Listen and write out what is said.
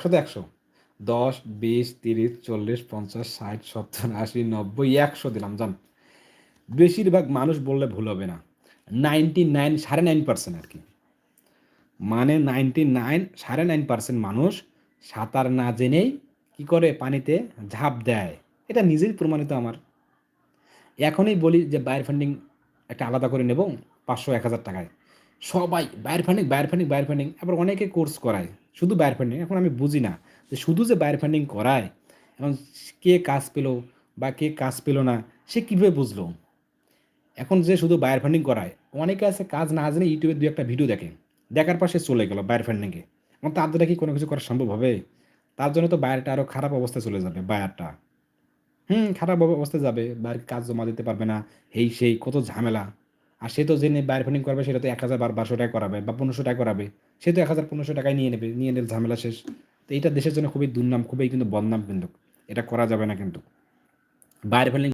100 তো 100, 10, 20, 30, 40, 50, 60, 70, 80, 90, 100 দিলাম যান। বেশিরভাগ মানুষ বললে ভুল হবে না। 99, 9.5% আরকি। মানে 99, 9.5% মানুষ সাঁতার না জেনেই কি করে পানিতে ঝাঁপ দেয়। এটা নিজেই প্রমাণিত আমার। এখনই বলি যে বায়ার ফান্ডিং একটা আলাদা করে নেব ৫০০, ১,০০০ টাকায়। সবাই buyer funding, buyer funding, buyer funding. আবার অনেকে কোর্স করায়। শুধু বায়ার ফান্ডিং। এখন আমি বুঝি না যে শুধু যে বায়ার ফান্ডিং করায়, এখন কে কাজ পেল বা কে কাজ পেল না, সে কিভাবে বুঝলো? এখন যে শুধু বায়ার ফান্ডিং করায়, অনেকে আছে কাজ না জেনে ইউটিউবে ২ একটা ভিডিও দেখে। দেখার পর সে চলে গেল বায়ার ফান্ডিংয়ে। এখন তার দ্বারা কি কোনো কিছু করা সম্ভব হবে? তার জন্য তো বায়ারটা আরো খারাপ অবস্থায় চলে যাবে, বায়ারটা। খারাপ অবস্থায় যাবে। বায়ার কাজ জমা দিতে পারবে না। এই সেই কত ঝামেলা। আর সে তো জেনে বায়ার ফান্ডিং করবে সেটা তো ১,০০০ বা ১,২০০ টাকায় করাবে বা ১৫০০ টাকায় করাবে। সে তো ১,০০০, ১৫০০ টাকায় নিয়ে নেবে। নিয়ে নিলে ঝামেলা শেষ। তো এইটা দেশের জন্য খুবই দুর্নাম, খুবই কিন্তু বদনাম কিন্তু। এটা করা যাবে না কিন্তু। Buyer funding